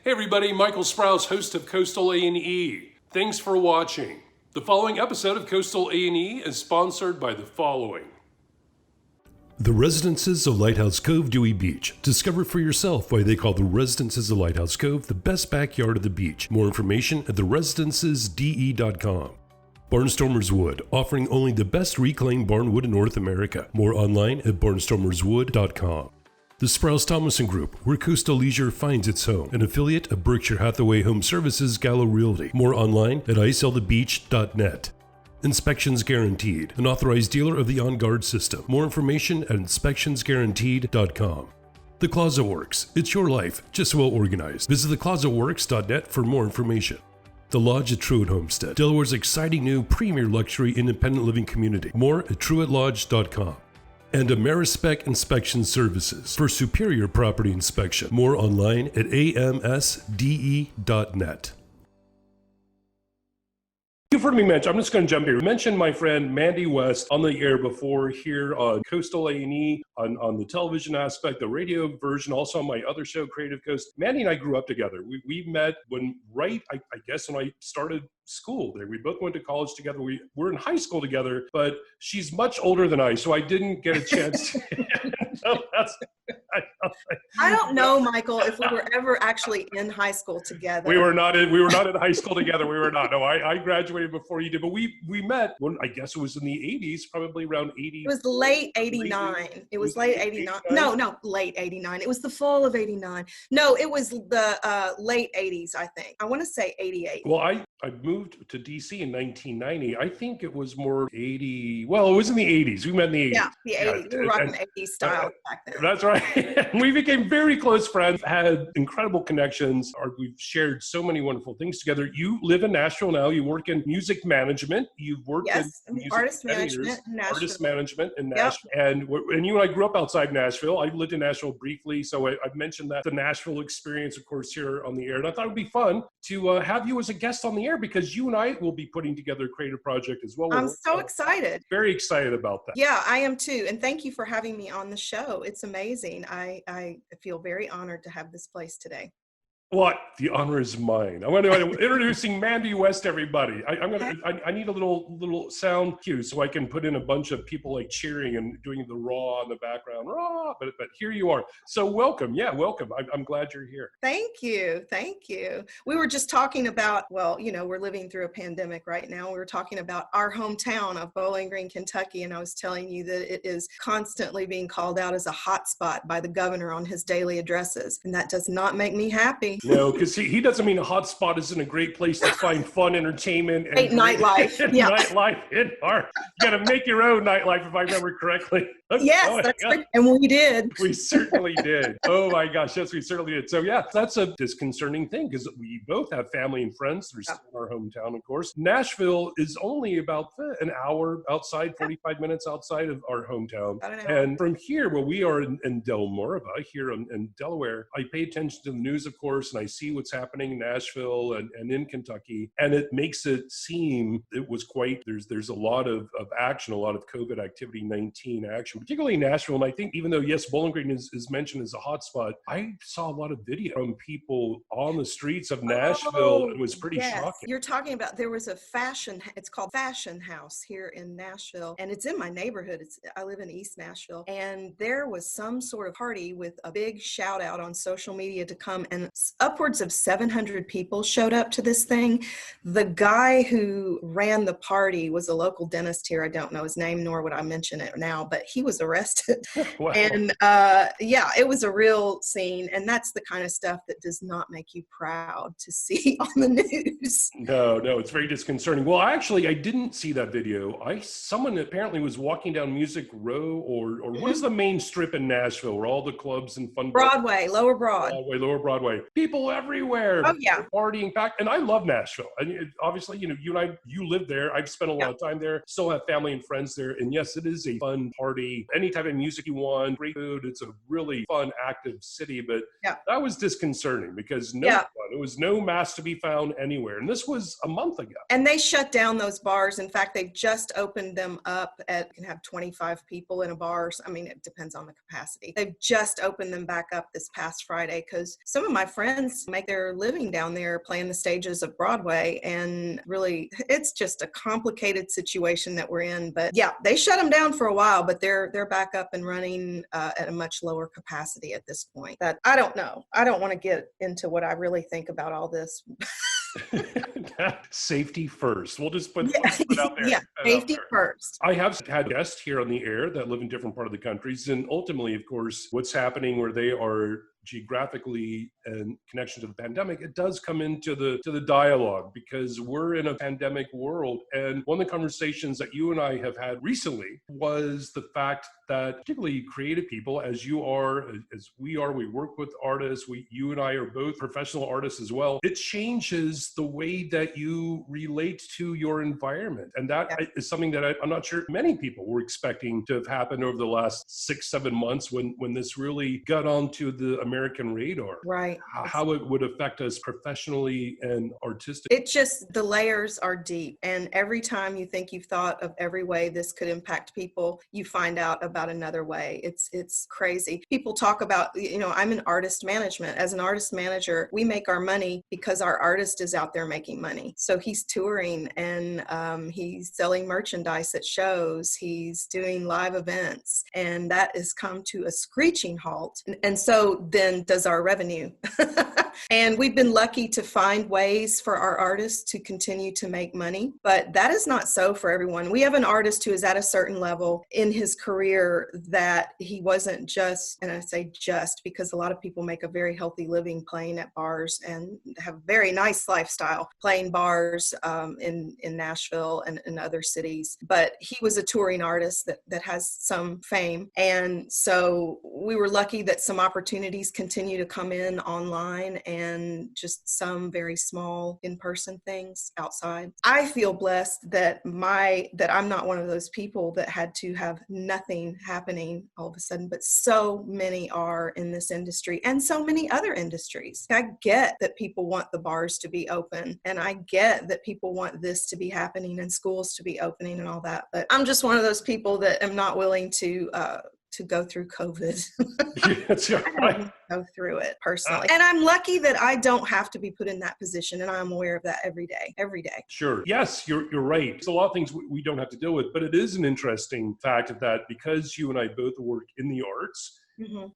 Hey everybody, Michael Sprouse, host of Coastal A&E. Thanks for watching. The following episode of Coastal A&E is sponsored by the following. The Residences of Lighthouse Cove, Dewey Beach. Discover for yourself why they call the Residences of Lighthouse Cove the best backyard of the beach. More information at theresidencesde.com. Barnstormers Wood, offering only the best reclaimed barnwood in North America. More online at barnstormerswood.com. The Sprouse Thomason Group, where Coastal Leisure finds its home, an affiliate of Berkshire Hathaway Home Services Gallo Realty. More online at iSellTheBeach.net. Inspections Guaranteed, an authorized dealer of the On Guard system. More information at inspectionsguaranteed.com. The Closet Works, it's your life, just well organized. Visit theclosetworks.net for more information. The Lodge at Truett Homestead, Delaware's exciting new premier luxury independent living community. More at truettlodge.com. And Amerispec Inspection Services for superior property inspection. More online at amsde.net. You've heard me mention, I'm just going to jump here. Mention my friend Mandy West on the air before here on Coastal A&E, on the television aspect, the radio version, also on my other show, Creative Coast. Mandy and I grew up together. We met when I guess when I started school there. We both went to college together. We were in high school together, but she's much older than I, so I didn't get a chance to... I don't know, Michael, if we were ever actually in high school together. We were not in high school together. We were not. No, I graduated before you did, but we met when I guess it was in the 80s, probably around 80. It was late 89. It was late 89. No, late 89. It was the fall of 89. No, it was the late 80s, I think. I want to say 88. Well, I moved to DC in 1990. I think it was more 80. Well, it was in the 80s. We met in the 80s. Yeah, the 80s. We were rocking 80s style back then. That's right. We became very close friends, had incredible connections. We've shared so many wonderful things together. You live in Nashville now. You work in music management. You've worked in artist management in Nashville. Artist management in Nashville. Yep. And you and I grew up outside Nashville. I lived in Nashville briefly, so I've mentioned that the Nashville experience, of course, here on the air. And I thought it would be fun to have you as a guest on the air because you and I will be putting together a creative project as well. I'm so excited. Very excited about that. Yeah, I am too. And thank you for having me on the show. It's amazing. I feel very honored to have this place today. What? The honor is mine. I'm introducing Mandy West, everybody. I need a little sound cue so I can put in a bunch of people like cheering and doing the raw in the background. Raw, but here you are. So welcome. Yeah, welcome. I'm glad you're here. Thank you. We were just talking about, we're living through a pandemic right now. We were talking about our hometown of Bowling Green, Kentucky, and I was telling you that it is constantly being called out as a hot spot by the governor on his daily addresses, and that does not make me happy. No, because he doesn't mean a hot spot isn't a great place to find fun, entertainment, and nightlife. Yeah. Nightlife in our. You got to make your own nightlife, if I remember correctly. Yes, that's right. And we did. We certainly did. Oh my gosh, yes, we certainly did. So yeah, that's a disconcerting thing because we both have family and friends that are still in our hometown, of course. Nashville is only about an hour outside, 45 minutes outside of our hometown. And from here, where we are in Delmarva, here in Delaware, I pay attention to the news, of course, and I see what's happening in Nashville and in Kentucky, and it makes it seem it was quite, there's a lot of action, a lot of COVID activity, 19 action, particularly in Nashville. And I think even though, yes, Bowling Green is mentioned as a hotspot, I saw a lot of video from people on the streets of Nashville. It was pretty shocking. You're talking about, there was a it's called Fashion House here in Nashville, and it's in my neighborhood. I live in East Nashville, and there was some sort of party with a big shout out on social media to come, and upwards of 700 people showed up to this thing. The guy who ran the party was a local dentist here. I don't know his name, nor would I mention it now, but he was arrested. Wow. And it was a real scene. And that's the kind of stuff that does not make you proud to see on the news. No, it's very disconcerting. Well, actually, I didn't see that video. Someone apparently was walking down Music Row or what is the main strip in Nashville where all the clubs and fun Broadway, Lower Broadway. People everywhere. Oh yeah. Partying back. And I love Nashville. And obviously, you and I, you live there. I've spent a lot of time there. Still have family and friends there. And yes, it is a fun party. Any type of music you want, great food. It's a really fun, active city. But that was disconcerting because it was no mask to be found anywhere. And this was a month ago. And they shut down those bars. In fact, they've just opened them up you can have 25 people in a bar. I mean, it depends on the capacity. They've just opened them back up this past Friday because some of my friends friends make their living down there playing the stages of Broadway. And really, it's just a complicated situation that we're in. But yeah, they shut them down for a while, but they're back up and running at a much lower capacity at this point. But I don't know. I don't want to get into what I really think about all this. Safety first. We'll just put it out there. Yeah, safety first. I have had guests here on the air that live in different part of the countries, and ultimately, of course, what's happening where they are geographically and connection to the pandemic, it does come into the dialogue, because we're in a pandemic world. And one of the conversations that you and I have had recently was the fact that particularly creative people, as you are, as we are, we work with artists, you and I are both professional artists as well. It changes the way that you relate to your environment. And that is something that I'm not sure many people were expecting to have happened over the last 6-7 months when this really got onto the American radar. Right. How it would affect us professionally and artistically. It just, the layers are deep. And every time you think you've thought of every way this could impact people, you find out about another way. It's crazy. People talk about, I'm in artist management. As an artist manager, we make our money because our artist is out there making money. So he's touring and he's selling merchandise at shows. He's doing live events. And that has come to a screeching halt. And so then does our revenue. And we've been lucky to find ways for our artists to continue to make money, but that is not so for everyone. We have an artist who is at a certain level in his career that he wasn't just, and I say just because a lot of people make a very healthy living playing at bars and have a very nice lifestyle playing bars in Nashville and in other cities. But he was a touring artist that has some fame. And so we were lucky that some opportunities continue to come in online and just some very small in-person things outside. I feel blessed that I'm not one of those people that had to have nothing happening all of a sudden, but so many are in this industry and so many other industries. I get that people want the bars to be open, and I get that people want this to be happening and schools to be opening and all that, but I'm just one of those people that am not willing to go through COVID. That's right. Go through it personally. And I'm lucky that I don't have to be put in that position, and I'm aware of that every day. Sure. Yes, you're right. There's a lot of things we don't have to deal with, but it is an interesting fact that because you and I both work in the arts,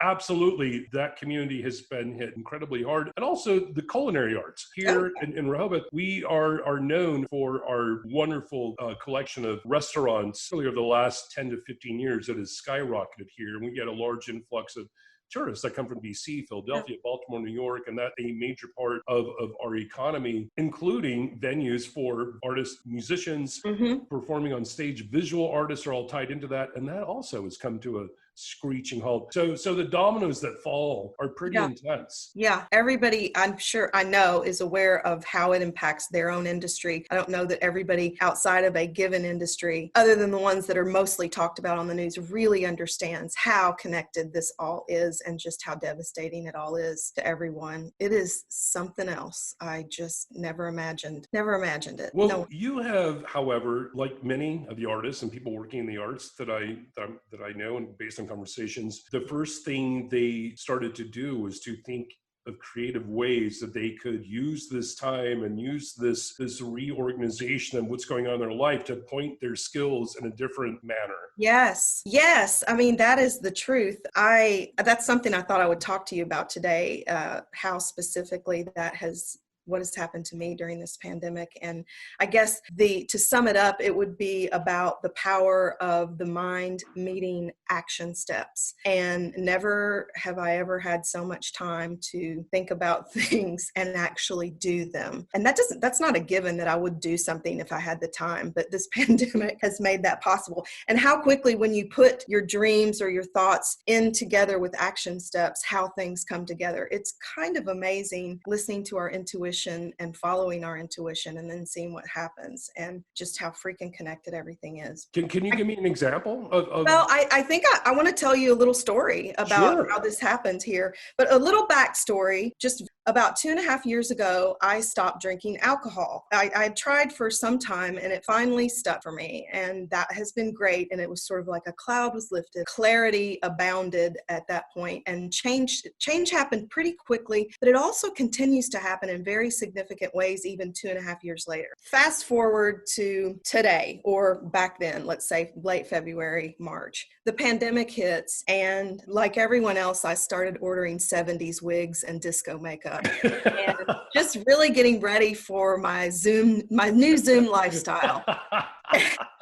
absolutely, that community has been hit incredibly hard. And also the culinary arts. Here in Rehoboth, we are known for our wonderful collection of restaurants. Really, over the last 10 to 15 years, that has skyrocketed here. And we get a large influx of tourists that come from DC, Philadelphia, Baltimore, New York, and that's a major part of our economy, including venues for artists, musicians, performing on stage. Visual artists are all tied into that. And that also has come to a screeching halt. So the dominoes that fall are pretty intense. Yeah. Everybody, I'm sure I know, is aware of how it impacts their own industry. I don't know that everybody outside of a given industry, other than the ones that are mostly talked about on the news, really understands how connected this all is and just how devastating it all is to everyone. It is something else. I just never imagined it. Well, no. You have, however, like many of the artists and people working in the arts that I know, and based on conversations, the first thing they started to do was to think of creative ways that they could use this time and use this reorganization of what's going on in their life to point their skills in a different manner. Yes. I mean, that is the truth. That's something I thought I would talk to you about today, how specifically what has happened to me during this pandemic. And I guess to sum it up, it would be about the power of the mind meeting action steps. And never have I ever had so much time to think about things and actually do them. And that's not a given that I would do something if I had the time, but this pandemic has made that possible. And how quickly, when you put your dreams or your thoughts in together with action steps, how things come together. It's kind of amazing listening to our intuition and following our intuition and then seeing what happens, and just how freaking connected everything is. Can you give me an example of... Well, I think I want to tell you a little story about how this happened here, but a little backstory. Just about 2.5 years ago, I stopped drinking alcohol. I tried for some time and it finally stuck for me. And that has been great. And it was sort of like a cloud was lifted. Clarity abounded at that point, and change happened pretty quickly, but it also continues to happen in very significant ways even 2.5 years later. Fast forward to today, or back then, let's say late February, March. The pandemic hits, and like everyone else, I started ordering 70s wigs and disco makeup and just really getting ready for my new Zoom lifestyle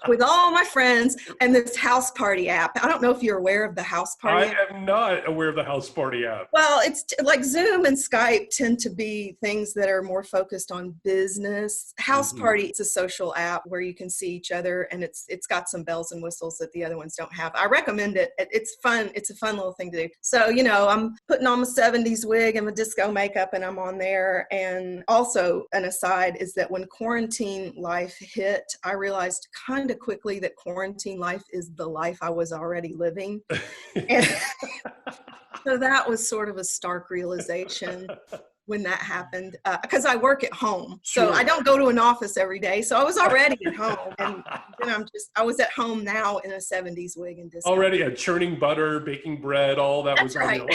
with all my friends and this house party app. I don't know if you're aware of the house party app. I am not aware of the house party app. Well, it's like Zoom and Skype tend to be things that are more focused on business. House Party, it's a social app where you can see each other, and it's got some bells and whistles that the other ones don't have. I recommend it. It's fun. It's a fun little thing to do. So, I'm putting on my 70s wig and my disco makeup, and I'm on there. And also, an aside is that when quarantine life hit, I realized kind of quickly that quarantine life is the life I was already living. And so that was sort of a stark realization when that happened, because I work at home. So Sure. I don't go to an office every day. So I was already at home. And then I was at home now in a 70s wig and disco. Already churning butter, baking bread, all that was on your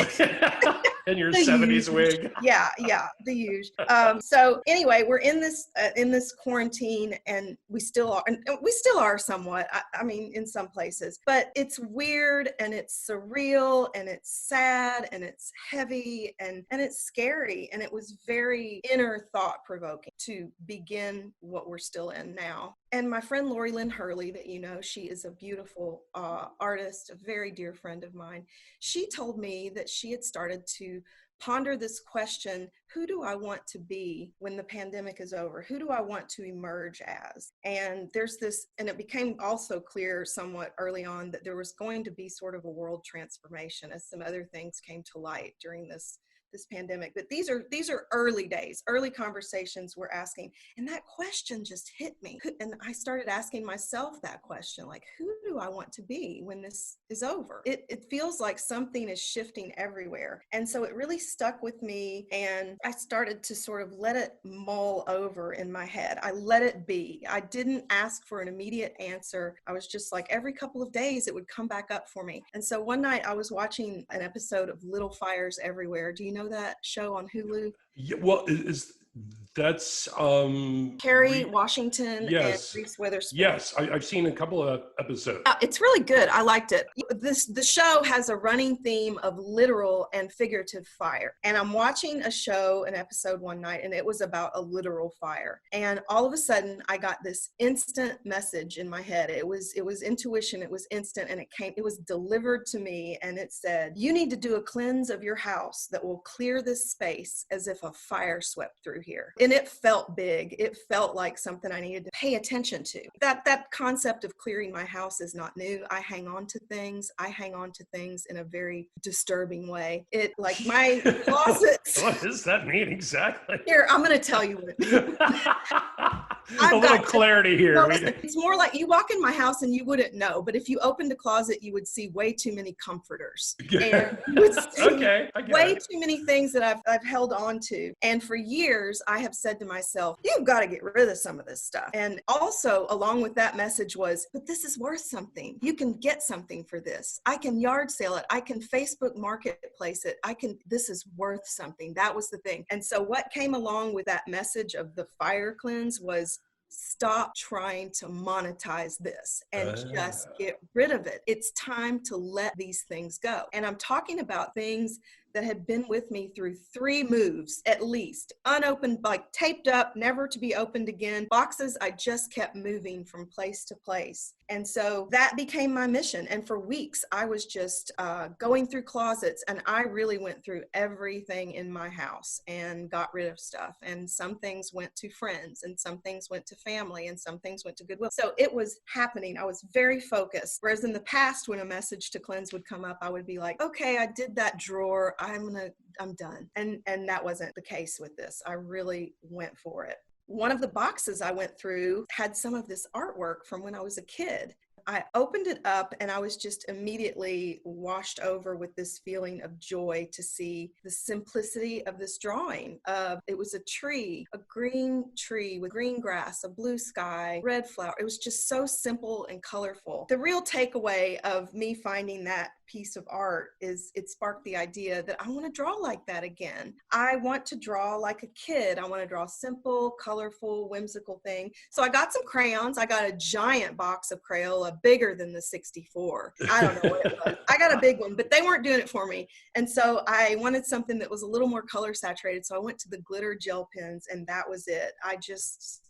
in your 70s wig. Yeah, the huge. So anyway, we're in this quarantine, and we still are somewhat. I mean, in some places, but it's weird and it's surreal and it's sad and it's heavy and it's scary, and it was very inner thought provoking to begin what we're still in now. And my friend Lori Lynn Hurley, that she is a beautiful artist, a very dear friend of mine. She told me that she had started to ponder this question: who do I want to be when the pandemic is over? Who do I want to emerge as? And it became also clear somewhat early on that there was going to be sort of a world transformation as some other things came to light during this pandemic. But these are early days, early conversations we're asking. And that question just hit me. And I started asking myself that question, like, who do I want to be when this is over? It feels like something is shifting everywhere. And so it really stuck with me. And I started to sort of let it mull over in my head. I let it be. I didn't ask for an immediate answer. I was just like, every couple of days it would come back up for me. And so one night I was watching an episode of Little Fires Everywhere. Do you know that show on Hulu? Yeah, well, that's Kerry Washington yes. and Reese Witherspoon. Yes, I've seen a couple of episodes. It's really good. I liked it. The show has a running theme of literal and figurative fire. And I'm watching an episode one night, and it was about a literal fire. And all of a sudden, I got this instant message in my head. It was intuition. It was instant, and it was delivered to me. And it said, you need to do a cleanse of your house that will clear this space as if a fire swept through here. And it felt big. It felt like something I needed to pay attention to. That concept of clearing my house is not new. I hang on to things. In a very disturbing way. It, like my closets. What does that mean exactly? Here, I'm going to tell you what. A little clarity here. Well, it's more like you walk in my house and you wouldn't know, but if you opened a closet, you would see way too many comforters. And you would see way too many things that I've held on to. And for years, I have said to myself, you've got to get rid of some of this stuff. And also, along with that message was, but this is worth something. You can get something for this. I can yard sale it. I can Facebook marketplace it. This is worth something. That was the thing. And so what came along with that message of the fire cleanse was, stop trying to monetize this and just get rid of it. It's time to let these things go. And I'm talking about things that had been with me through 3 moves, at least. Unopened, like taped up, never to be opened again. Boxes I just kept moving from place to place. And so that became my mission. And for weeks, I was just going through closets, and I really went through everything in my house and got rid of stuff. And some things went to friends, and some things went to family, and some things went to Goodwill. So it was happening. I was very focused. Whereas in the past, when a message to cleanse would come up, I would be like, okay, I did that drawer. I'm done. And that wasn't the case with this. I really went for it. One of the boxes I went through had some of this artwork from when I was a kid. I opened it up and I was just immediately washed over with this feeling of joy to see the simplicity of this drawing. It was a tree, a green tree with green grass, a blue sky, red flower. It was just so simple and colorful. The real takeaway of me finding that piece of art is it sparked the idea that I want to draw like that again. I want to draw like a kid. I want to draw simple, colorful, whimsical thing. So I got some crayons. I got a giant box of Crayola, bigger than the 64. I don't know what it was. I got a big one, but they weren't doing it for me. And so I wanted something that was a little more color saturated. So I went to the glitter gel pens, and that was it. I just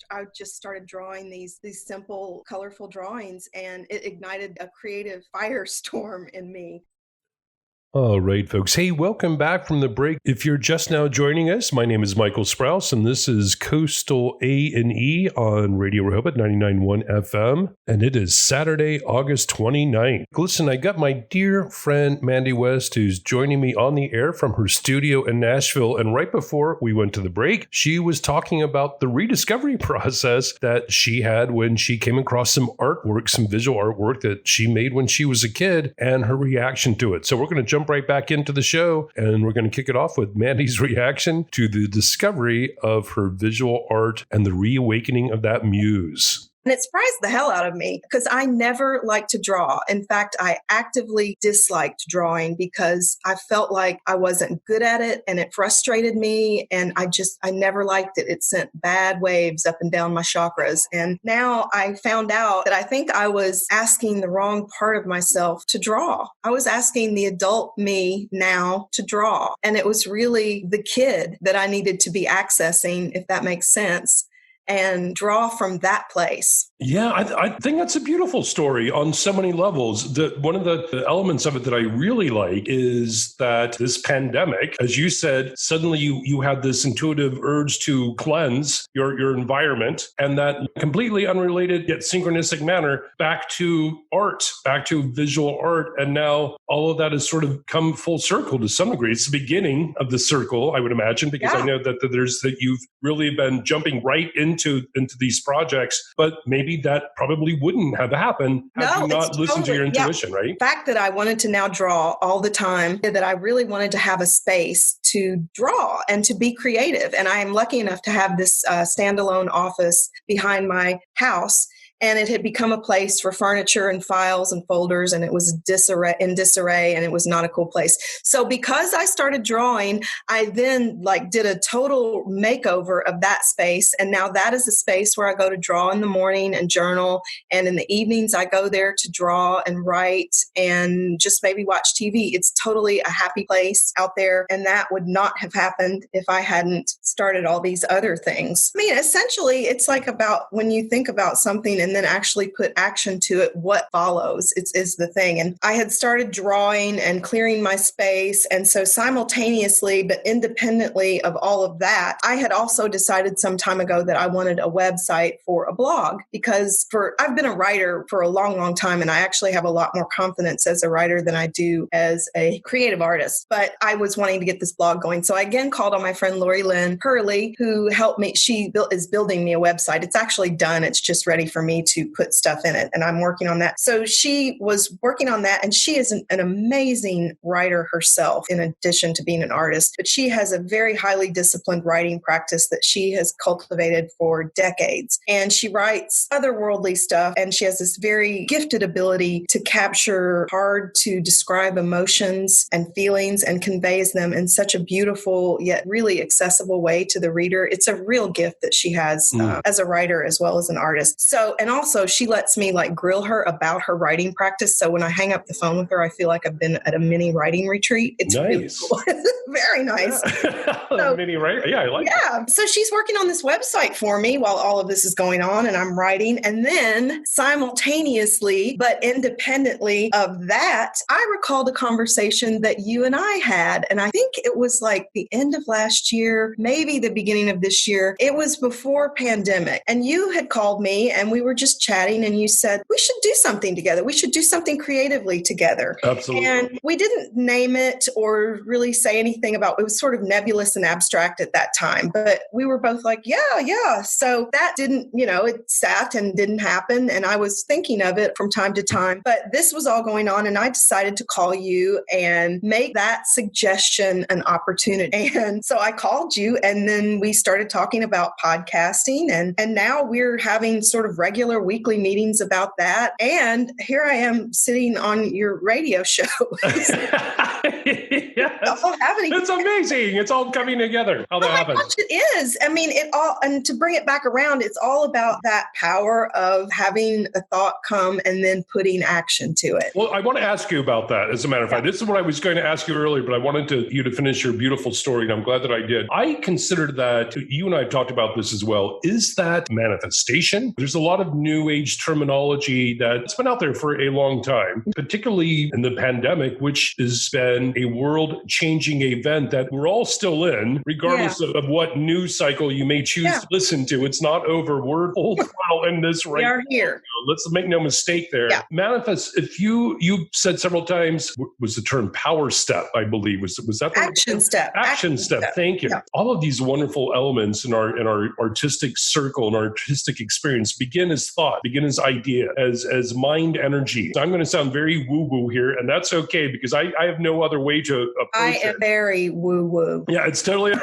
started drawing these simple, colorful drawings, and it ignited a creative firestorm in me. All right, folks. Hey, welcome back from the break. If you're just now joining us, my name is Michael Sprouse, and this is Coastal A&E on Radio Rehoboth 99.1 FM, and it is Saturday, August 29th. Listen, I got my dear friend Mandy West, who's joining me on the air from her studio in Nashville, and right before we went to the break, she was talking about the rediscovery process that she had when she came across some artwork, some visual artwork that she made when she was a kid, and her reaction to it. So we're going to jump right back into the show, and we're going to kick it off with Mandy's reaction to the discovery of her visual art and the reawakening of that muse. And it surprised the hell out of me because I never liked to draw. In fact, I actively disliked drawing because I felt like I wasn't good at it and it frustrated me. And I never liked it. It sent bad waves up and down my chakras. And now I found out that I think I was asking the wrong part of myself to draw. I was asking the adult me now to draw. And it was really the kid that I needed to be accessing, if that makes sense, and draw from that place. Yeah, I think that's a beautiful story on so many levels. One of the elements of it that I really like is that this pandemic, as you said, suddenly you had this intuitive urge to cleanse your environment, and that completely unrelated yet synchronistic manner back to art, back to visual art. And now all of that has sort of come full circle to some degree. It's the beginning of the circle, I would imagine, because I know that you've really been jumping right into these projects, but maybe that probably wouldn't have happened had you not listened to your intuition, right? The fact that I wanted to now draw all the time, that I really wanted to have a space to draw and to be creative. And I am lucky enough to have this standalone office behind my house. And it had become a place for furniture and files and folders, and it was in disarray, and it was not a cool place. So because I started drawing, I then did a total makeover of that space. And now that is a space where I go to draw in the morning and journal. And in the evenings, I go there to draw and write and just maybe watch TV. It's totally a happy place out there. And that would not have happened if I hadn't started all these other things. I mean, essentially, it's like about when you think about something and then actually put action to it, what follows is the thing. And I had started drawing and clearing my space. And so simultaneously, but independently of all of that, I had also decided some time ago that I wanted a website for a blog because I've been a writer for a long, long time. And I actually have a lot more confidence as a writer than I do as a creative artist. But I was wanting to get this blog going. So I again called on my friend Lori Lynn Hurley, who helped me. She is building me a website. It's actually done. It's just ready for me to put stuff in it, and I'm working on that. So she was working on that, and she is an amazing writer herself in addition to being an artist, but she has a very highly disciplined writing practice that she has cultivated for decades, and she writes otherworldly stuff, and she has this very gifted ability to capture hard to describe emotions and feelings and conveys them in such a beautiful yet really accessible way to the reader. It's a real gift that she has as a writer as well as an artist. So, and also she lets me grill her about her writing practice. So when I hang up the phone with her, I feel like I've been at a mini writing retreat. It's nice. Really cool. Very nice. So, mini writing. Yeah, I like that. So she's working on this website for me while all of this is going on and I'm writing. And then simultaneously, but independently of that, I recalled a conversation that you and I had. And I think it was the end of last year, maybe the beginning of this year. It was before pandemic. And you had called me and we were just chatting and you said, we should do something together. We should do something creatively together. Absolutely. And we didn't name it or really say anything about it. Was sort of nebulous and abstract at that time. But we were both like, yeah. So that didn't, it sat and didn't happen. And I was thinking of it from time to time. But this was all going on. And I decided to call you and make that suggestion an opportunity. And so I called you, and then we started talking about podcasting. And now we're having sort of regular weekly meetings about that. And here I am sitting on your radio show. It's amazing. It's all coming together. How that happens. Gosh, it is. I mean, and to bring it back around, it's all about that power of having a thought come and then putting action to it. Well, I want to ask you about that. As a matter of fact, this is what I was going to ask you earlier, but I wanted you to finish your beautiful story, and I'm glad that I did. I consider that, you and I have talked about this as well, is that manifestation? There's a lot of new age terminology that's been out there for a long time, particularly in the pandemic, which has been a world-changing event that we're all still in, regardless of what news cycle you may choose to listen to. It's not over. We're full throttle in this right now. We are here. Let's make no mistake there. Yeah. Manifest, if you said several times, was the term power step, I believe. Was that the action step? Action step. Thank you. Yeah. All of these wonderful elements in our artistic circle and our artistic experience begin as thought, begin as idea, as mind energy. So I'm going to sound very woo-woo here, and that's okay because I have no other way to approach it. I am very woo-woo. Yeah, it's totally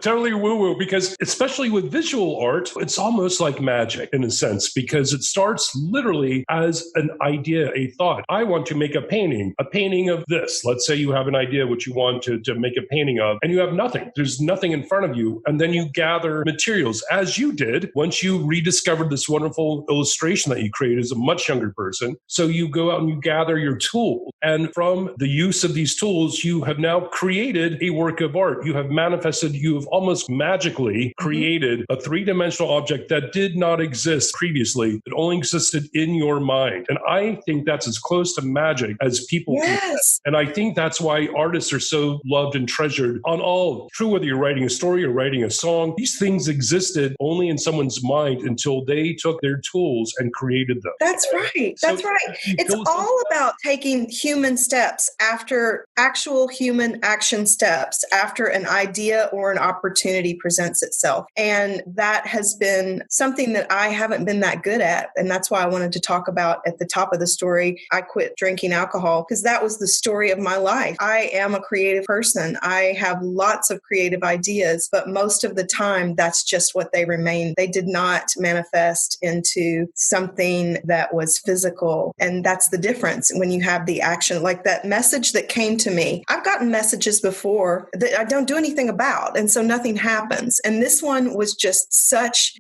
totally woo-woo because especially with visual art, it's almost like magic in a sense because it starts literally as an idea, a thought. I want to make a painting of this. Let's say you have an idea what you want to make a painting of, and you have nothing. There's nothing in front of you. And then you gather materials, as you did once you rediscovered this wonderful illustration that you created as a much younger person. So you go out and you gather your tools. And from the use of these tools, you have now created a work of art. You have manifested, you have almost magically created a three-dimensional object that did not exist previously. It only existed in your mind. And I think that's as close to magic as people can get. And I think that's why artists are so loved and treasured on all. True, whether you're writing a story or writing a song, these things existed only in someone's mind until they took their tools and created them. That's right. That's right. It's all about taking human steps after actual human action steps after an idea or an opportunity presents itself. And that has been something that I haven't been that good at. And that's why I wanted to talk about at the top of the story, I quit drinking alcohol because that was the story of my life. I am a creative person. I have lots of creative ideas, but most of the time that's just what they remain. They did not manifest into something that was physical. And that's the difference when you have the action, like that message that came to me. I've gotten messages before that I don't do anything about. And so nothing happens. And this one was just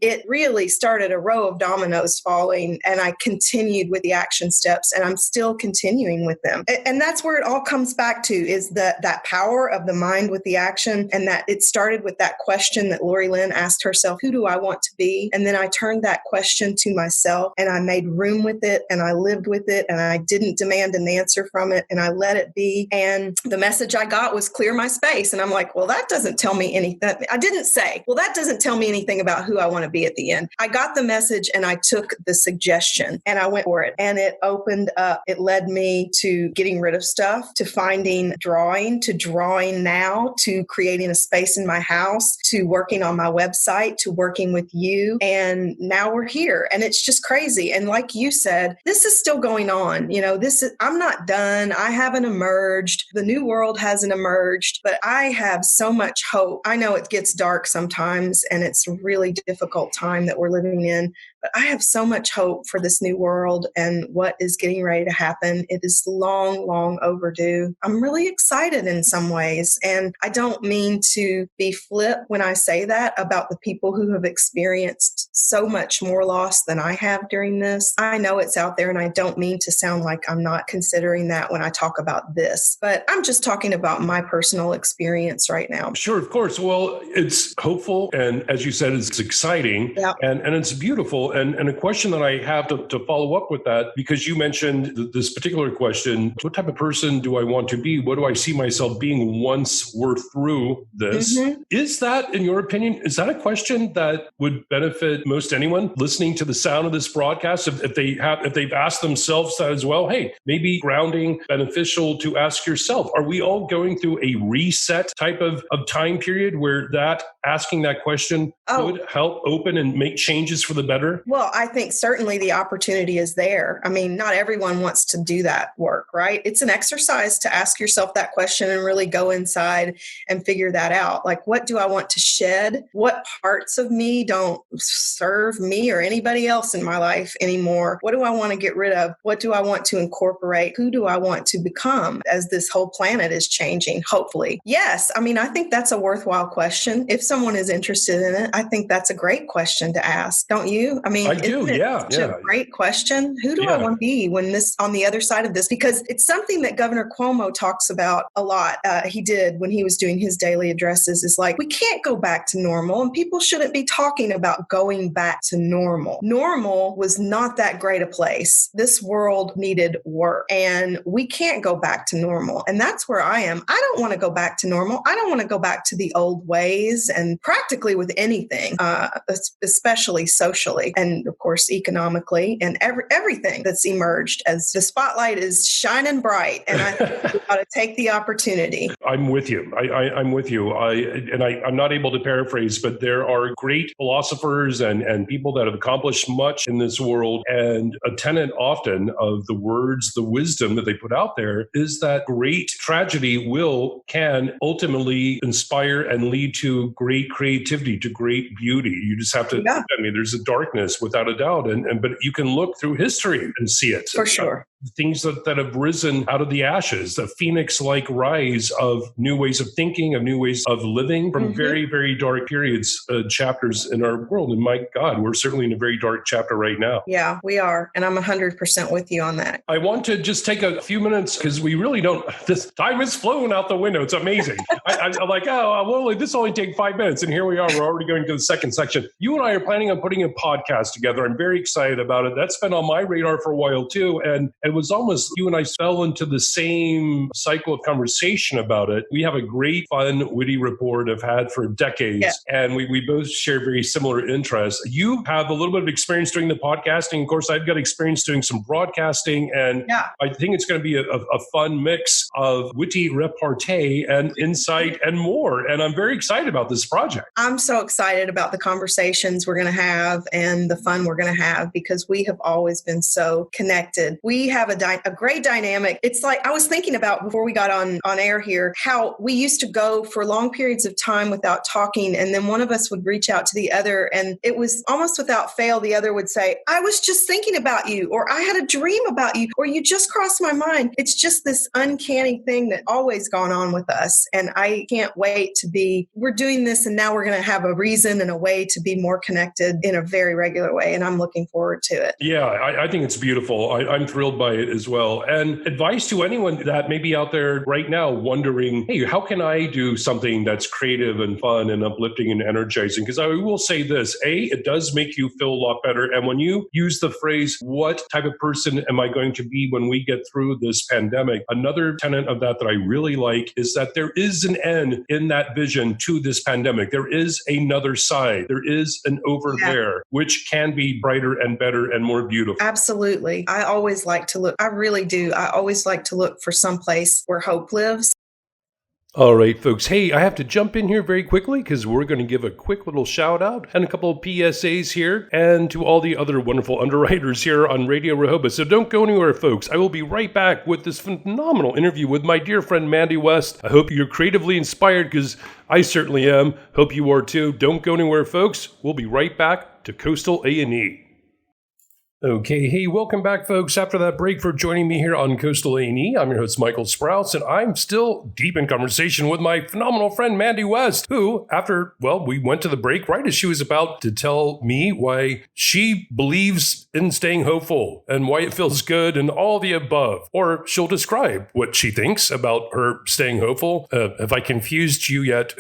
it really started a row of dominoes falling. And I continued with the action steps and I'm still continuing with them. And that's where it all comes back to is that power of the mind with the action. And that it started with that question that Lori Lynn asked herself, who do I want to be? And then I turned that question to myself and I made room with it and I lived with it and I didn't demand an answer from it and I let it be. And the message I got was clear my space. And I'm like, well, that doesn't tell me anything. I didn't say, well, that doesn't tell me anything about who I want to be at the end. I got the message and I took the suggestion and I went for it. And it opened up, it led me to getting rid of stuff, to finding drawing, to drawing now, to creating a space in my house, to working on my website, to working with you. And now we're here and it's just crazy. And like you said, this is still going on. I'm not done. I haven't emerged. The new world hasn't emerged, but I have so much hope. I know it gets dark sometimes and it's a really difficult time that we're living in, but I have so much hope for this new world and what is getting ready to happen. It is long, long overdue. I'm really excited in some ways. And I don't mean to be flip when I say that about the people who have experienced so much more loss than I have during this. I know it's out there and I don't mean to sound like I'm not considering that when I talk about this, but I'm just talking about my personal experience right now. Sure, of course. Well, it's hopeful. And as you said, it's exciting and it's beautiful. And a question that I have to follow up with that, because you mentioned this particular question, what type of person do I want to be? What do I see myself being once we're through this? Mm-hmm. Is that, in your opinion, is that a question that would benefit most anyone listening to the sound of this broadcast? If they've asked themselves that as well, hey, maybe grounding beneficial to ask yourself, are we all going through a reset type of time period where that asking that question could help open and make changes for the better? Well, I think certainly the opportunity is there. I mean, not everyone wants to do that work, right? It's an exercise to ask yourself that question and really go inside and figure that out. Like, what do I want to shed? What parts of me don't serve me or anybody else in my life anymore? What do I want to get rid of? What do I want to incorporate? Who do I want to become as this whole planet is changing, hopefully? Yes. I mean, I think that's a worthwhile question. If someone is interested in it, I think that's a great question to ask. Don't you? I mean, I do. Yeah. A great question. Who do I want to be when this on the other side of this? Because it's something that Governor Cuomo talks about a lot. He did when he was doing his daily addresses, is like, we can't go back to normal, and people shouldn't be talking about going back to normal. Normal was not that great a place. This world needed work, and we can't go back to normal. And that's where I am. I don't want to go back to normal. I don't want to go back to the old ways, and practically with anything, especially socially and of course economically, and everything that's emerged as the spotlight is shining bright. And I think we got to take the opportunity. I'm with you. I'm with you. I'm not able to paraphrase, but there are great philosophers and people that have accomplished much in this world. And a tenet often of the words, the wisdom that they put out there is that great tragedy can ultimately inspire and lead to great creativity, to great beauty. You just have to, I mean, there's a darkness without a doubt, but you can look through history and see it. For sure. Things that have risen out of the ashes, the phoenix-like rise of new ways of thinking, of new ways of living from very, very dark periods, chapters in our world. And my God, we're certainly in a very dark chapter right now. Yeah, we are. And I'm 100% with you on that. I want to just take a few minutes because we really don't, this time has flown out the window. It's amazing. I'm like, this only take 5 minutes. And here we are. We're already going to the second section. You and I are planning on putting a podcast together. I'm very excited about it. That's been on my radar for a while too. And it was almost, you and I fell into the same cycle of conversation about it. We have a great, fun, witty rapport have had for decades. Yeah. And we both share very similar interests. You have a little bit of experience doing the podcasting. Of course, I've got experience doing some broadcasting. And I think it's going to be a fun mix of witty repartee and insight and more. And I'm very excited about this project. I'm so excited about the conversations we're going to have and the fun we're going to have, because we have always been so connected. We have a great dynamic. It's like, I was thinking about before we got on air here, how we used to go for long periods of time without talking. And then one of us would reach out to the other, and it was almost without fail. The other would say, I was just thinking about you, or I had a dream about you, or you just crossed my mind. It's just this uncanny thing that always gone on with us. And I can't wait we're doing this, and now we're going to have a reason and a way to be more connected in a very regular way. And I'm looking forward to it. Yeah, I think it's beautiful. I'm thrilled by it as well. And advice to anyone that may be out there right now wondering, hey, how can I do something that's creative and fun and uplifting and energizing? Because I will say this, it does make you feel a lot better. And when you use the phrase, what type of person am I going to be when we get through this pandemic? Another tenet of that I really like is that there is an end in that vision to this pandemic. There is another side. There is an over there, which can be brighter and better and more beautiful. Absolutely. I always like to look. I really do. I always like to look for some place where hope lives. All right, folks. Hey, I have to jump in here very quickly because we're going to give a quick little shout out and a couple of PSAs here, and to all the other wonderful underwriters here on Radio Rehoboth. So don't go anywhere, folks. I will be right back with this phenomenal interview with my dear friend Mandy West. I hope you're creatively inspired, because I certainly am. Hope you are too. Don't go anywhere, folks. We'll be right back to Coastal A&E. Okay, hey, welcome back, folks. After that break, for joining me here on Coastal A&E, I'm your host, Michael Sprouse, and I'm still deep in conversation with my phenomenal friend, Mandy West, who, we went to the break right as she was about to tell me why she believes in staying hopeful and why it feels good and all the above. Or she'll describe what she thinks about her staying hopeful. Have I confused you yet?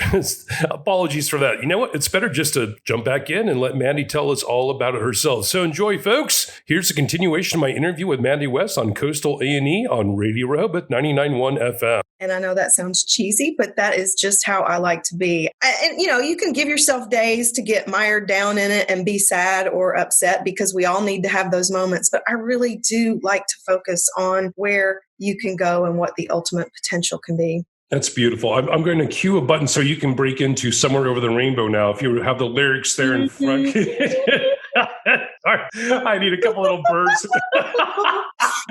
Apologies for that. You know what? It's better just to jump back in and let Mandy tell us all about it herself. So enjoy, folks. folks. Here's a continuation of my interview with Mandy West on Coastal A&E on Radio Rehoboth 99.1 FM. And I know that sounds cheesy, but that is just how I like to be. And, you can give yourself days to get mired down in it and be sad or upset, because we all need to have those moments. But I really do like to focus on where you can go and what the ultimate potential can be. That's beautiful. I'm going to cue a button so you can break into Somewhere Over the Rainbow now, if you have the lyrics there in front. Sorry, I need a couple little birds.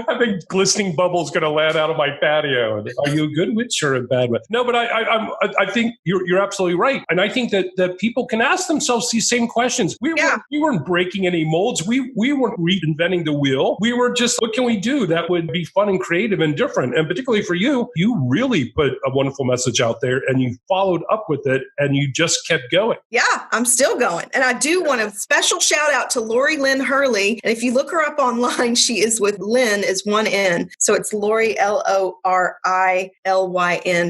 I think glistening bubbles going to land out of my patio. Are you a good witch or a bad witch? No, but I think you're absolutely right, and I think that people can ask themselves these same questions. We weren't breaking any molds. We weren't reinventing the wheel. We were just, what can we do that would be fun and creative and different? And particularly for you, you really put a wonderful message out there, and you followed up with it, and you just kept going. Yeah, I'm still going, and I do want a special shout out to Lori Lynn Hurley. And if you look her up online, she is with Lynn is one N. So it's Lori, LORILYN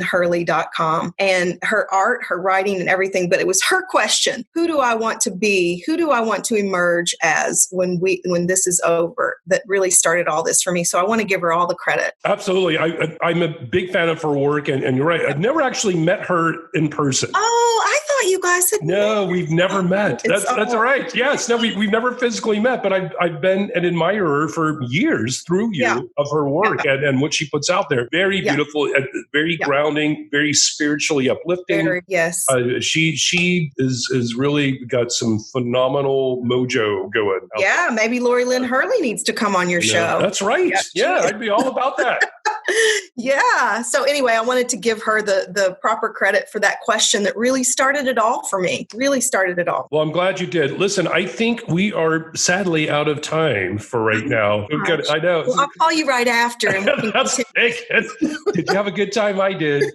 Hurley.com. And her art, her writing and everything. But it was her question. Who do I want to be? Who do I want to emerge as when this is over? That really started all this for me. So I want to give her all the credit. Absolutely. I'm a big fan of her work. And you're right. I've never actually met her in person. Oh, I thought you guys had No, we've never met. That's all right. Yes. No, we've never physically met, but I've been an admirer for years through you of her work and what she puts out there. Very beautiful, very grounding, very spiritually uplifting. Yes. She is really got some phenomenal mojo going. Yeah. Maybe Lori Lynn Hurley needs to come on your show. That's right. Yeah. I'd be all about that. Yeah. So anyway, I wanted to give her the proper credit for that question that really started it all for me. Really started it all. Well, I'm glad you did. Listen, I think we are sadly out of time for right now. I know. Well, I'll call you right after. And we can Did you have a good time? I did.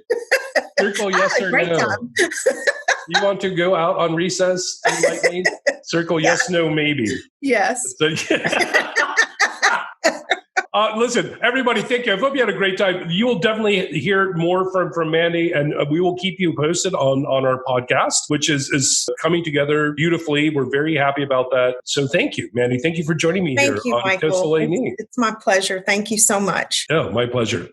Circle yes or no. Time. You want to go out on recess? Like me? Circle yes, no, maybe. Yes. So, listen, everybody, thank you. I hope you had a great time. You will definitely hear more from Mandy, and we will keep you posted on our podcast, which is coming together beautifully. We're very happy about that. So thank you, Mandy. Thank you for joining me here on Michael. Coastal A&E. It's my pleasure. Thank you so much. Oh, my pleasure.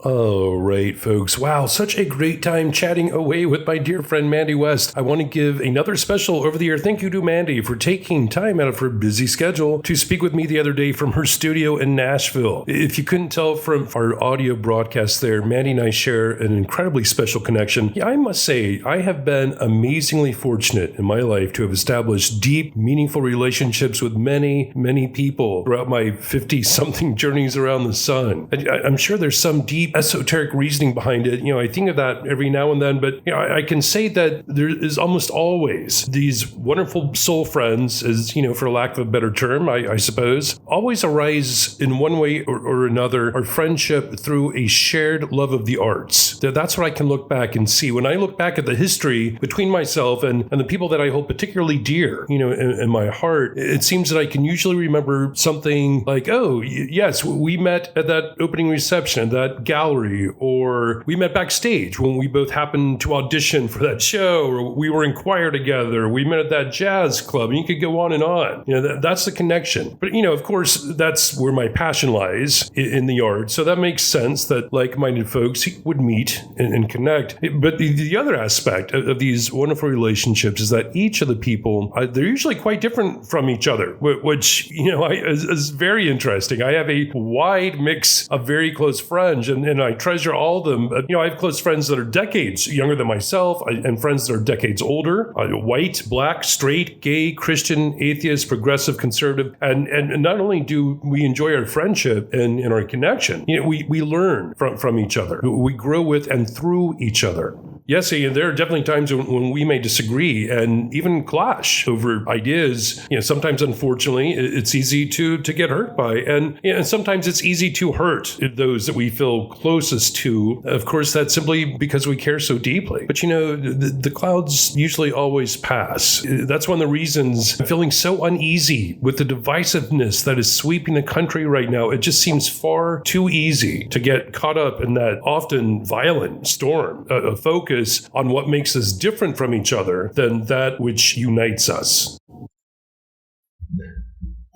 All right, folks. Wow, such a great time chatting away with my dear friend Mandy West. I want to give another special over-the-air thank you to Mandy for taking time out of her busy schedule to speak with me the other day from her studio in Nashville. If you couldn't tell from our audio broadcast there, Mandy and I share an incredibly special connection. Yeah, I must say, I have been amazingly fortunate in my life to have established deep, meaningful relationships with many, many people throughout my 50-something journeys around the sun. I'm sure there's some deep esoteric reasoning behind it. I think of that every now and then, but I can say that there is almost always these wonderful soul friends, as for lack of a better term, I suppose, always arise in one way or another, our friendship through a shared love of the arts. That's what I can look back and see. When I look back at the history between myself and the people that I hold particularly dear, in my heart, it seems that I can usually remember something like, oh, yes, we met at that opening reception, that gallery, or we met backstage when we both happened to audition for that show, or we were in choir together, we met at that jazz club, and you could go on and on. That's the connection. But, of course, that's where my passion lies in the art. So that makes sense that like-minded folks would meet and connect. But the other aspect of these wonderful relationships is that each of the people, they're usually quite different from each other, which, is very interesting. I have a wide mix of very close friends, and I treasure all of them. I have close friends that are decades younger than myself, and friends that are decades older, white, black, straight, gay, Christian, atheist, progressive, conservative. And not only do we enjoy our friendship and our connection, we learn from each other. We grow with and through each other. Yes, and there are definitely times when we may disagree and even clash over ideas. Sometimes, unfortunately, it's easy to get hurt by, and sometimes it's easy to hurt those that we feel closest to. Of course, that's simply because we care so deeply. But the clouds usually always pass. That's one of the reasons I'm feeling so uneasy with the divisiveness that is sweeping the country right now. It just seems far too easy to get caught up in that often violent storm of focus on what makes us different from each other than that which unites us.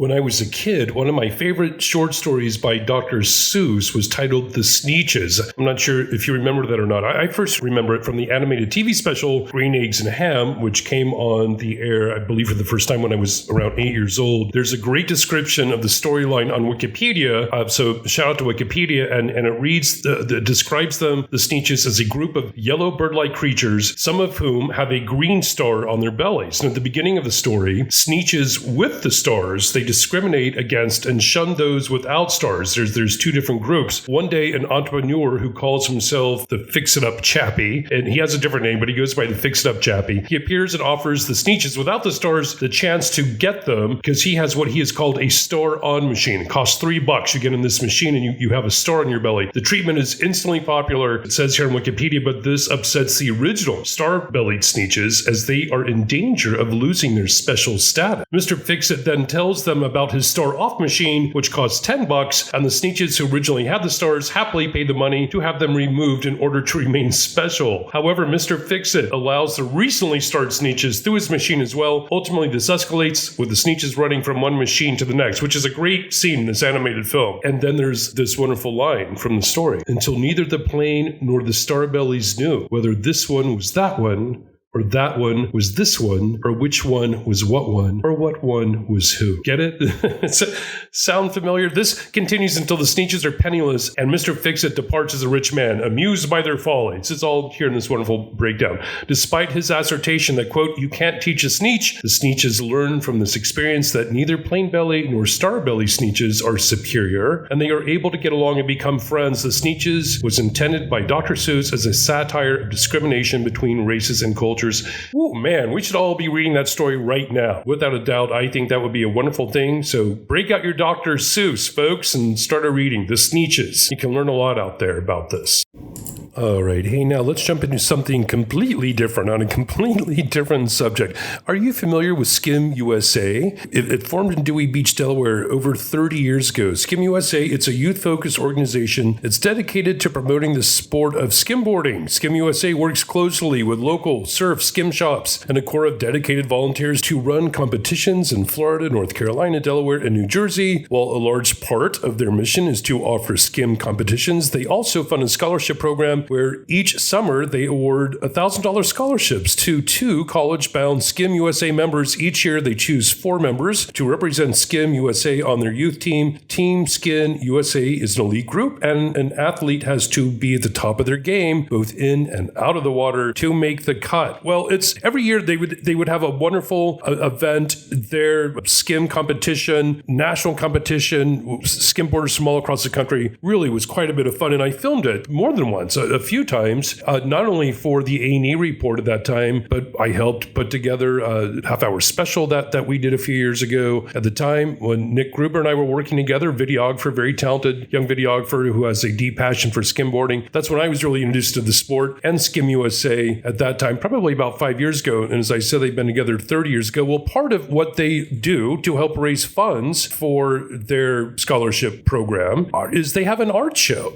When I was a kid, one of my favorite short stories by Dr. Seuss was titled The Snitches. I'm not sure if you remember that or not. I first remember it from the animated TV special Green Eggs and Ham, which came on the air, I believe, for the first time when I was around 8 years old. There's a great description of the storyline on Wikipedia. So shout out to Wikipedia. And it reads, describes them, the Snitches, as a group of yellow bird-like creatures, some of whom have a green star on their bellies. And at the beginning of the story, Snitches with the stars, they discriminate against and shun those without stars. There's two different groups. One day, an entrepreneur who calls himself the Fix-It-Up Chappie, and he has a different name, but he goes by the Fix-It-Up Chappie. He appears and offers the Snitches without the stars the chance to get them because he has what he has called a star-on machine. It costs $3. You get in this machine and you have a star on your belly. The treatment is instantly popular, it says here on Wikipedia, but this upsets the original star-bellied Snitches as they are in danger of losing their special status. Mr. Fix-It then tells them about his star-off machine, which costs $10, and the Snitches who originally had the stars happily pay the money to have them removed in order to remain special. However, Mr. Fix-It allows the recently starred Snitches through his machine as well. Ultimately, this escalates with the Snitches running from one machine to the next, which is a great scene in this animated film. And then there's this wonderful line from the story. Until neither the plane nor the starbellies knew whether this one was that one, or that one was this one, or which one was what one, or what one was who. Get it? Sound familiar? This continues until the Snitches are penniless and Mr. Fix-It departs as a rich man, amused by their follies. It's all here in this wonderful breakdown. Despite his assertion that, quote, you can't teach a Snitch, the Snitches learn from this experience that neither plain belly nor star belly Snitches are superior, and they are able to get along and become friends. The Snitches was intended by Dr. Seuss as a satire of discrimination between races and cultures. Oh man, we should all be reading that story right now. Without a doubt, I think that would be a wonderful thing. So break out your Dr. Seuss, folks, and start a reading. The Snitches. You can learn a lot out there about this. All right. Hey, now let's jump into something completely different on a completely different subject. Are you familiar with Skim USA? It formed in Dewey Beach, Delaware over 30 years ago. Skim USA, it's a youth-focused organization. It's dedicated to promoting the sport of skimboarding. Skim USA works closely with local surf skim shops and a core of dedicated volunteers to run competitions in Florida, North Carolina, Delaware, and New Jersey. While a large part of their mission is to offer skim competitions, they also fund a scholarship program where each summer they award $1,000 scholarships to 2 college-bound Skim USA members. Each year they choose 4 members to represent Skim USA on their youth team. Team Skim USA is an elite group, and an athlete has to be at the top of their game, both in and out of the water, to make the cut. Well, it's every year they would have a wonderful event, their skim competition, national competition, skimboarders from all across the country. Really was quite a bit of fun, and I filmed it more than once, a few times, not only for the A&E report at that time, but I helped put together a half-hour special that we did a few years ago. At the time, when Nick Gruber and I were working together, videographer, very talented young videographer who has a deep passion for skimboarding. That's when I was really introduced to the sport and Skim USA at that time, probably about 5 years ago. And as I said, they've been together 30 years ago. Well, part of what they do to help raise funds for their scholarship program is they have an art show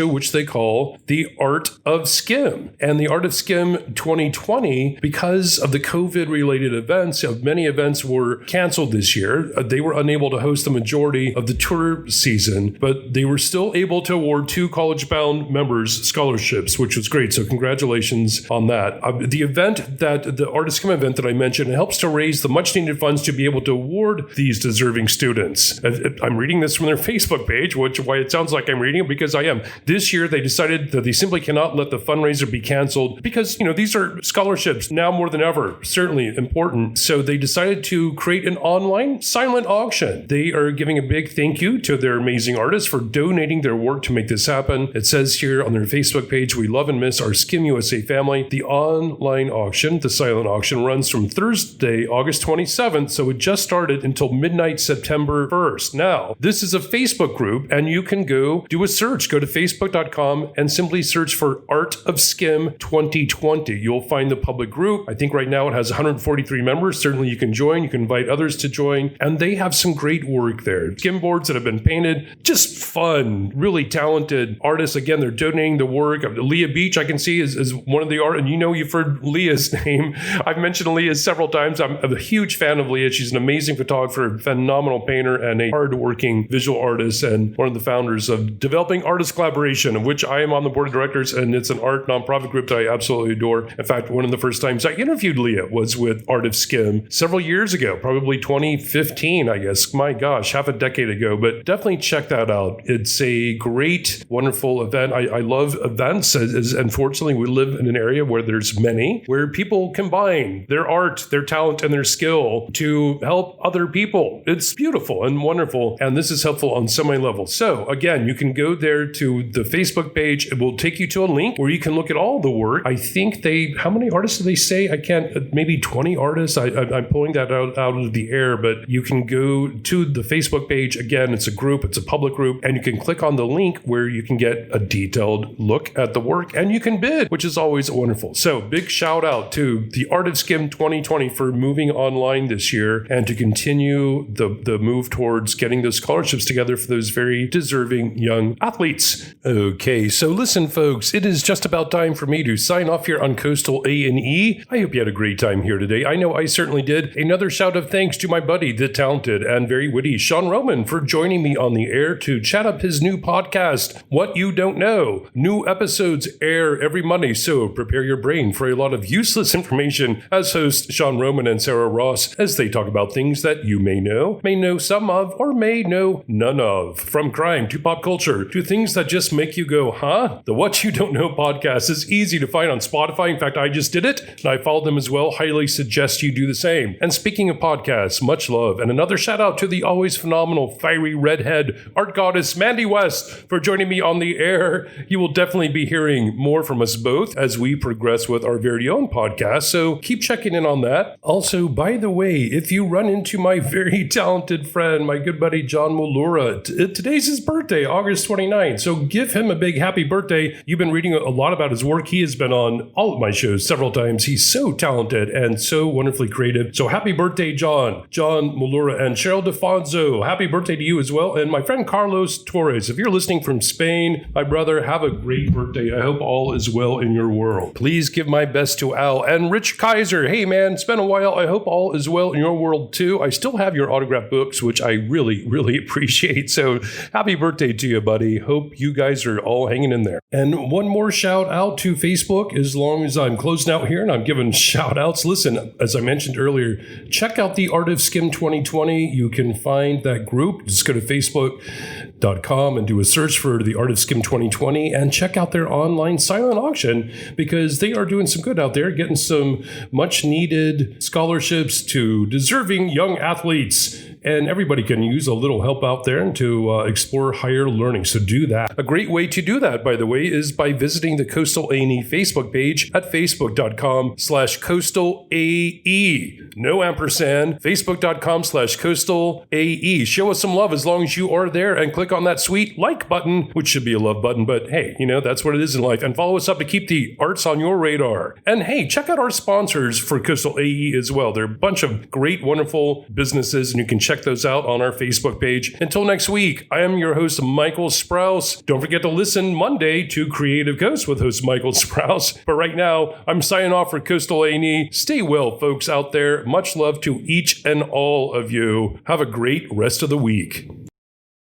which they call the Art of Skim. And the Art of Skim 2020, because of the COVID-related events, many events were canceled this year. They were unable to host the majority of the tour season, but they were still able to award 2 college-bound members scholarships, which was great. So congratulations on that. The Art of Skim event that I mentioned, it helps to raise the much-needed funds to be able to award these deserving students. I'm reading this from their Facebook page, why it sounds like I'm reading it, because I am. This year, they decided that they simply cannot let the fundraiser be canceled because, these are scholarships now more than ever, certainly important. So they decided to create an online silent auction. They are giving a big thank you to their amazing artists for donating their work to make this happen. It says here on their Facebook page, we love and miss our Skim USA family. The online auction, the silent auction, runs from Thursday, August 27th. So it just started until midnight, September 1st. Now, this is a Facebook group and you can go do a search. Go to facebook.com and simply search search for Art of Skim 2020. You'll find the public group. I think right now it has 143 members. Certainly you can join. You can invite others to join. And they have some great work there. Skim boards that have been painted. Just fun, really talented artists. Again, they're donating the work. Leah Beach, I can see, is one of the art. And you've heard Leah's name. I've mentioned Leah several times. I'm a huge fan of Leah. She's an amazing photographer, phenomenal painter, and a hard-working visual artist, and one of the founders of Developing Artist Collaboration, of which I am on the board of directors, and it's an art nonprofit group that I absolutely adore. In fact, one of the first times I interviewed Leah was with Art of Skim several years ago, probably 2015, I guess. My gosh, half a decade ago, but definitely check that out. It's a great, wonderful event. I love events. Unfortunately, we live in an area where there's many, where people combine their art, their talent, and their skill to help other people. It's beautiful and wonderful, and this is helpful on so many levels. So again, you can go there to the Facebook page. It will take you to a link where you can look at all the work. I think how many artists do they say? I can't, maybe 20 artists. I'm pulling that out of the air, but you can go to the Facebook page. Again, it's a group, it's a public group, and you can click on the link where you can get a detailed look at the work, and you can bid, which is always wonderful. So big shout out to the Art of Skim 2020 for moving online this year and to continue the move towards getting those scholarships together for those very deserving young athletes. Okay, so listen, folks, it is just about time for me to sign off here on Coastal A&E. I hope you had a great time here today. I know I certainly did. Another shout of thanks to my buddy, the talented and very witty Sean Roman, for joining me on the air to chat up his new podcast, What You Don't Know. New episodes air every Monday, so prepare your brain for a lot of useless information as hosts Sean Roman and Sarah Ross as they talk about things that you may know some of, or may know none of. From crime to pop culture to things that just make you go, huh? The What You Don't Know podcast is easy to find on Spotify. In fact, I just did it, and I followed them as well. Highly suggest you do the same. And speaking of podcasts, much love, and another shout out to the always phenomenal fiery redhead art goddess Mandy West for joining me on the air. You will definitely be hearing more from us both as we progress with our very own podcast, so keep checking in on that. Also, by the way, if you run into my very talented friend, my good buddy John Mulura, today's his birthday, August 29th, so give him a big happy birthday. You've been reading a lot about his work. He has been on all of my shows several times. He's so talented and so wonderfully creative. So happy birthday, John Mulura, and Cheryl DeFonso. Happy birthday to you as well. And my friend Carlos Torres, if you're listening from Spain, my brother, have a great birthday. I hope all is well in your world. Please give my best to Al and Rich Kaiser. Hey man, it's been a while. I hope all is well in your world too. I still have your autographed books, which I really, really appreciate. So happy birthday to you, buddy. Hope you guys are all hanging in there. And one more shout out to Facebook, as long as I'm closing out here and I'm giving shout outs. Listen, as I mentioned earlier, check out the Art of Skim 2020. You can find that group. Just go to Facebook.com and do a search for the Art of Skim 2020 and check out their online silent auction, because they are doing some good out there, getting some much needed scholarships to deserving young athletes. And everybody can use a little help out there and to explore higher learning. So do that. A great way to do that, by the way, is by visiting the Coastal A&E Facebook page at facebook.com/CoastalAE. No ampersand. Facebook.com/CoastalAE. Show us some love as long as you are there, and click on that sweet like button, which should be a love button, but hey, that's what it is in life. And follow us up to keep the arts on your radar. And hey, check out our sponsors for Coastal AE as well. They're a bunch of great, wonderful businesses, and you can check those out on our Facebook page. Until next week, I am your host, Michael Sprouse. Don't forget to listen Monday to Creative Coast with host Michael Sprouse. But right now, I'm signing off for Coastal A&E. Stay well, folks out there. Much love to each and all of you. Have a great rest of the week.